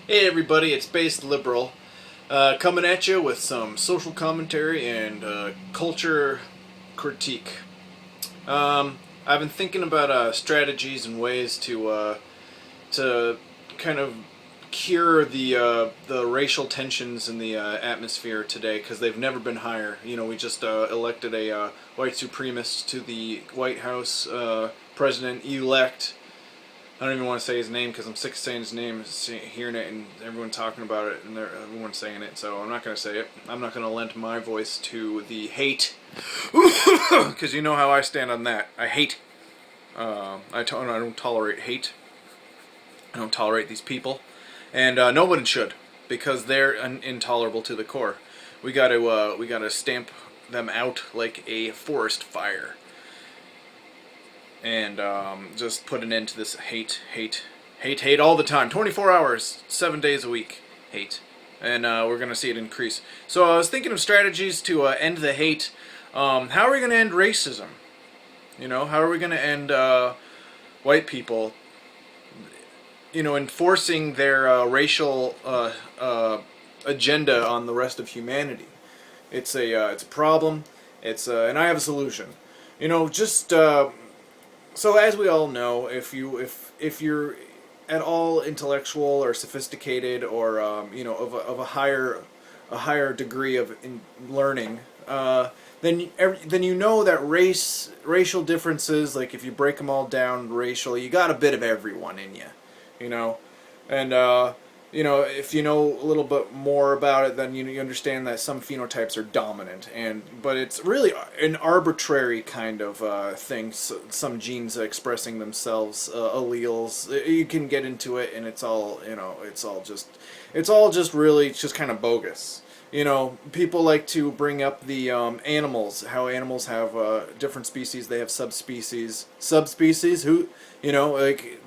Hey everybody, it's Based Liberal, coming at you with some social commentary and culture critique. I've been thinking about strategies and ways to kind of cure the racial tensions in the atmosphere today because they've never been higher. You know, we just elected a white supremacist to the White House, president-elect. I don't even want to say his name because I'm sick of saying his name, hearing it, and everyone talking about it, and everyone's saying it. So I'm not going to say it. I'm not going to lend my voice to the hate, because you know how I stand on that. I hate. I don't tolerate hate. I don't tolerate these people, and nobody should, because they're intolerable to the core. We gotta stamp them out like a forest fire. And just put an end to this hate all the time. 24 hours, 7 days a week, hate. And we're going to see it increase. So I was thinking of strategies to end the hate. How are we going to end racism? You know, how are we going to end white people, you know, enforcing their racial agenda on the rest of humanity? It's a problem. And I have a solution. You know, just so as we all know, if you're at all intellectual or sophisticated or you know of a higher degree of learning, then you know that racial differences, like if you break them all down racially, you got a bit of everyone in you know, and you know, if you know a little bit more about it, then you understand that some phenotypes are dominant, but it's really an arbitrary kind of thing. So some genes expressing themselves, alleles. You can get into it, and it's all, you know, it's all just really, it's just kind of bogus. You know, people like to bring up the animals, how animals have different species. They have subspecies. Who, you know, like.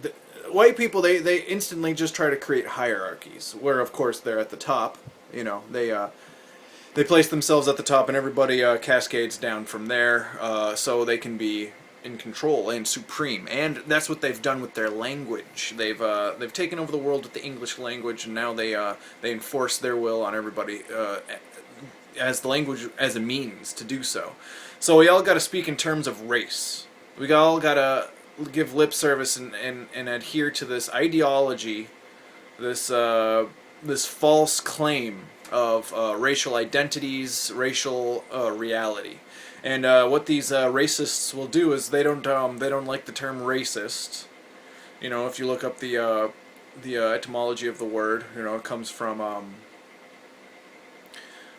White people, they instantly just try to create hierarchies, where of course they're at the top. You know, they place themselves at the top, and everybody cascades down from there, so they can be in control and supreme. And that's what they've done with their language. They've taken over the world with the English language, and now they enforce their will on everybody as the language as a means to do so. So we all got to speak in terms of race. We all got to give lip service and adhere to this ideology, this false claim of racial identities, racial reality, and what these racists will do is they don't like the term racist. You know, if you look up the etymology of the word, you know, it comes from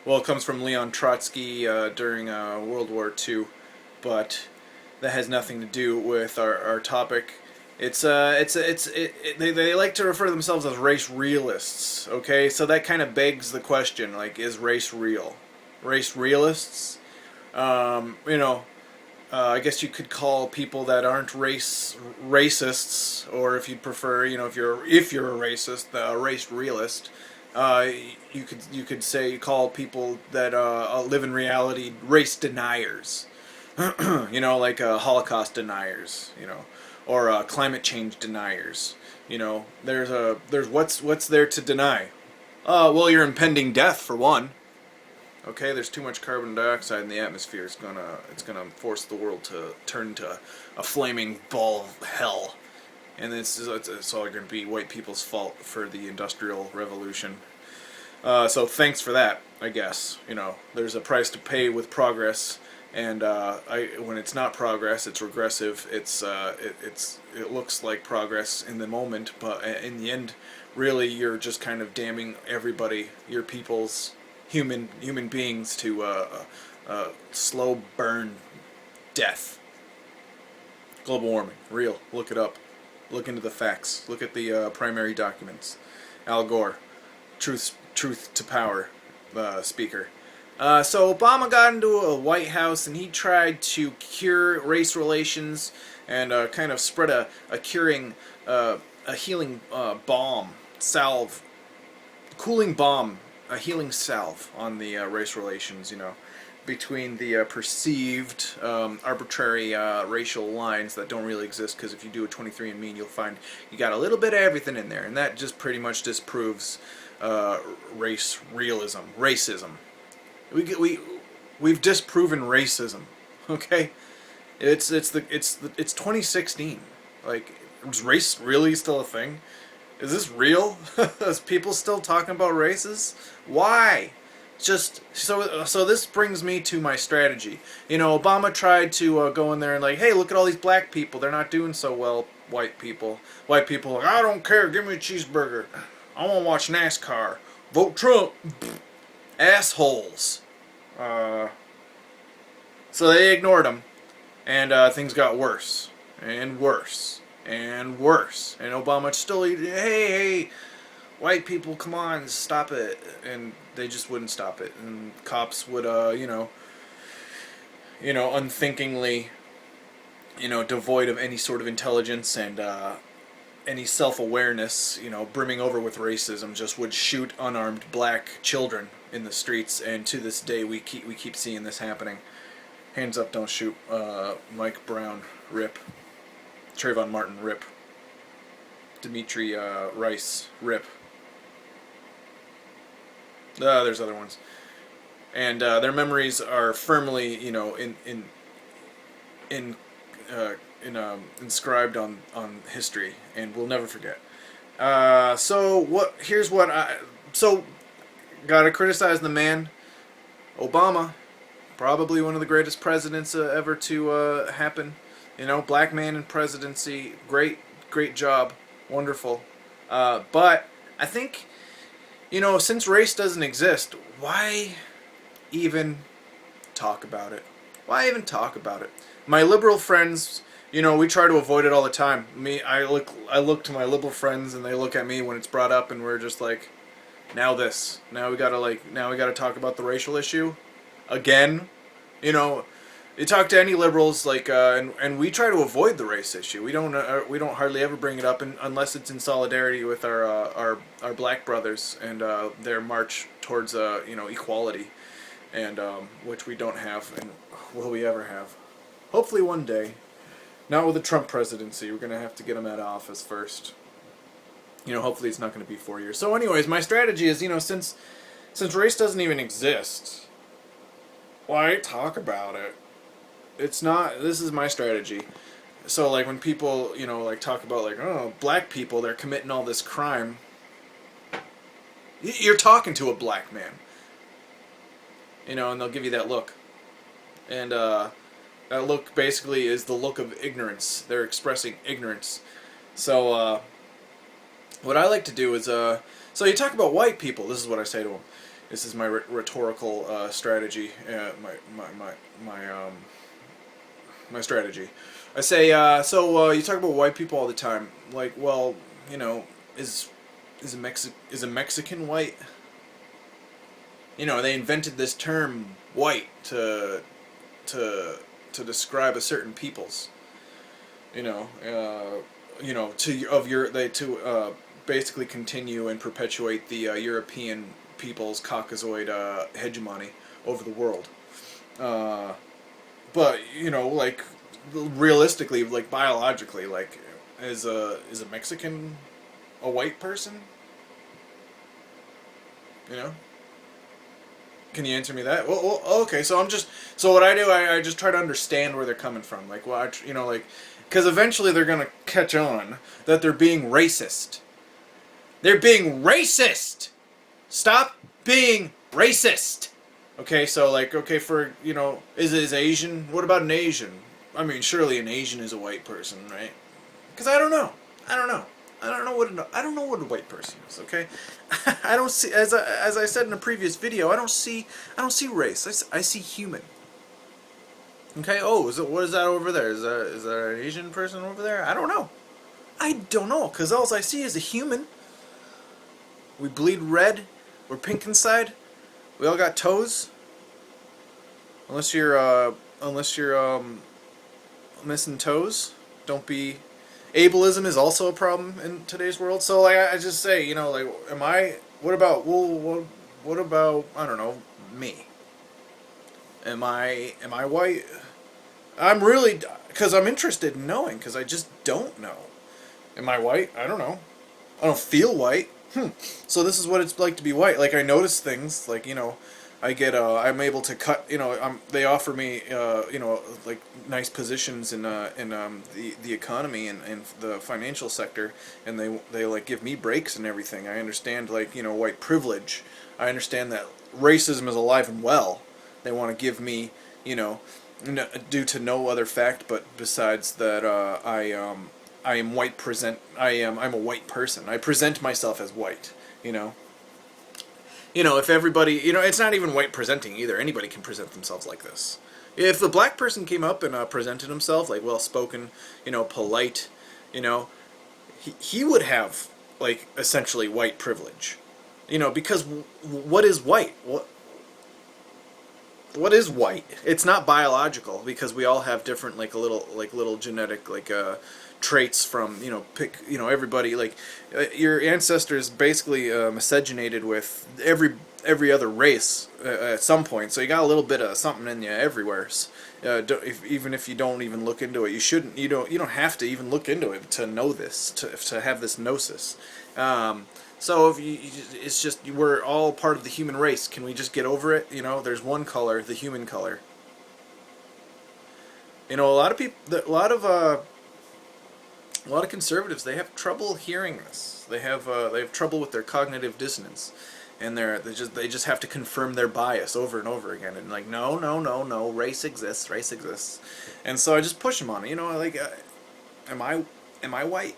Leon Trotsky during World War II, but that has nothing to do with our topic. They like to refer to themselves as race realists. Okay, so that kind of begs the question: like, is race real? Race realists? You know, I guess you could call people that aren't racists, or if you'd prefer, you know, if you're a racist, a race realist. You could say call people that live in reality race deniers. You know, like Holocaust deniers, you know, or climate change deniers. You know, there's what's there to deny? Well, your impending death for one. Okay, there's too much carbon dioxide in the atmosphere. It's gonna force the world to turn into a flaming ball of hell, and it's all gonna be white people's fault for the Industrial Revolution. So thanks for that, I guess. You know, there's a price to pay with progress. And when it's not progress, it's regressive. It looks like progress in the moment, but in the end, really, you're just kind of damning everybody, your peoples, human beings, to slow burn death. Global warming, real. Look it up. Look into the facts. Look at the primary documents. Al Gore, truth to power, speaker. So Obama got into a White House, and he tried to cure race relations and kind of spread a healing cooling bomb, a healing salve on the race relations. You know, between the perceived arbitrary racial lines that don't really exist, because if you do a 23andMe, you'll find you got a little bit of everything in there, and that just pretty much disproves racism. We've disproven racism. Okay, it's 2016. Like, is race really still a thing? Is this real? Is people still talking about races? Why? Just so this brings me to my strategy. You know, Obama tried to go in there and like, hey, look at all these black people. They're not doing so well. White people like, I don't care. Give me a cheeseburger. I want to watch NASCAR. Vote Trump. Assholes. So they ignored him, and things got worse and worse and worse. And Obama still, hey, white people, come on, stop it. And they just wouldn't stop it. And cops would, unthinkingly, devoid of any sort of intelligence and any self-awareness, brimming over with racism, just would shoot unarmed black children in the streets. And to this day, we keep seeing this happening. Hands up, don't shoot. Mike Brown, rip. Trayvon Martin, rip. Dimitri Rice, rip. There's other ones. And their memories are firmly, inscribed on history, and we'll never forget. So gotta criticize the man, Obama, probably one of the greatest presidents ever to happen. Black man in presidency, great job, wonderful. But I think, since race doesn't exist, why even talk about it? Why even talk about it? My liberal friends, we try to avoid it all the time. I look to my liberal friends, and they look at me when it's brought up, and we're just like, now we gotta talk about the racial issue again. You talk to any liberals, and we try to avoid the race issue. We don't hardly ever bring it up unless it's in solidarity with our black brothers and their march towards equality, and which we don't have, and will we ever have? Hopefully one day. Not with the Trump presidency. We're gonna have to get him out of office first. Hopefully it's not gonna be 4 years. So, anyways, my strategy is, since race doesn't even exist, why talk about it? It's not. This is my strategy. So, like, when people, talk about, black people, they're committing all this crime. You're talking to a black man. And they'll give you that look. And, that look basically is the look of ignorance. They're expressing ignorance. So, what I like to do is, so you talk about white people. This is what I say to them. This is my rhetorical strategy. My strategy. I say, you talk about white people all the time. Like, well, is a Mexican white? They invented this term white to describe a certain peoples. To basically continue and perpetuate the European people's Caucasoid hegemony over the world. But realistically, biologically, is a Mexican a white person? Can you answer me that? Well, okay. So what I do, I just try to understand where they're coming from. Because eventually they're gonna catch on that they're being racist. They're being racist. Stop being racist. Okay, so is Asian? What about an Asian? I mean, surely an Asian is a white person, right? Because I don't know what a white person is. Okay, I don't see, as I said in a previous video, I don't see race. I see human. Okay. Oh, what is that over there? Is that an Asian person over there? I don't know. Because all I see is a human. We bleed red. We're pink inside. We all got toes. Unless you're missing toes, don't be. Ableism is also a problem in today's world. So I just say, am I? What about I don't know, me? Am I white? I'm really, because I'm interested in knowing, because I just don't know. Am I white? I don't know. I don't feel white. So this is what it's like to be white. Like I notice things, like I'm able to cut. They offer me like nice positions in the economy and the financial sector, and they like give me breaks and everything. I understand like white privilege. I understand that racism is alive and well. They want to give me you know due to no other fact but besides that I am white present. I'm a white person. I present myself as white. You know. If everybody, it's not even white presenting either. Anybody can present themselves like this. If the black person came up and presented himself like well spoken, polite, you know, he would have like essentially white privilege. Because what is white? What is white? It's not biological because we all have different little genetic traits from everybody your ancestors basically miscegenated with every other race at some point, so you got a little bit of something in you everywhere. Even if you don't even look into it, you don't have to even look into it to know this, to have this gnosis. So it's just we're all part of the human race. Can we just get over it? There's one color, the human color. A lot of people, a lot of conservatives, they have trouble hearing this. They have trouble with their cognitive dissonance, and they just have to confirm their bias over and over again. And like, no, no, no, no, race exists. And so I just push them on it. Am I white?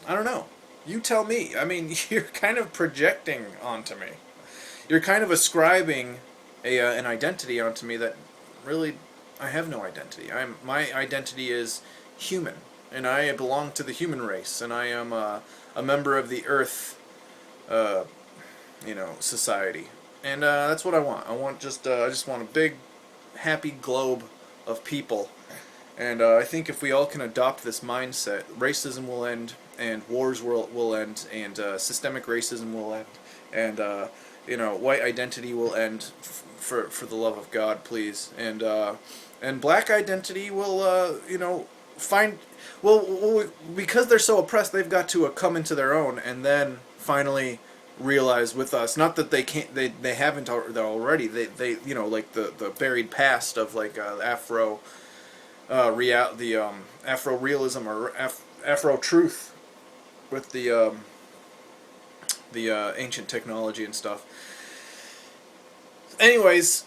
I don't know. You tell me. I mean, you're kind of projecting onto me. You're kind of ascribing an identity onto me that really I have no identity. My identity is human, and I belong to the human race, and I am a member of the Earth, society, and that's what I want. I just want a big, happy globe of people, and I think if we all can adopt this mindset, racism will end, and wars will end, and systemic racism will end, and white identity will end for the love of God, please, and black identity will find because they're so oppressed, they've got to come into their own, and then finally realize with us, not that they can't, they haven't already, they like the buried past of like Afro Afro realism or Afro truth with the ancient technology and stuff. Anyways,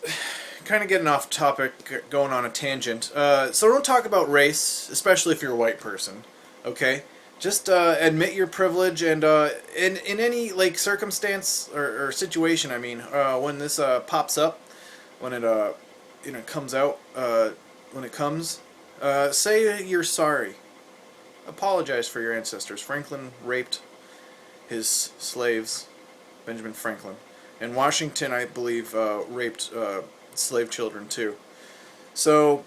kind of getting off topic, going on a tangent. So don't talk about race, especially if you're a white person. Okay, just admit your privilege, and in any circumstance or situation. I mean, when this pops up, when it comes out, when it comes, say you're sorry. Apologize for your ancestors. Franklin raped his slaves, Benjamin Franklin. And Washington, I believe, raped slave children too. So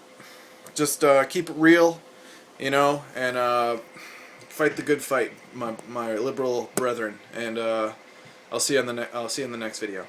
just keep it real, and fight the good fight, my liberal brethren. And I'll see you in the next video.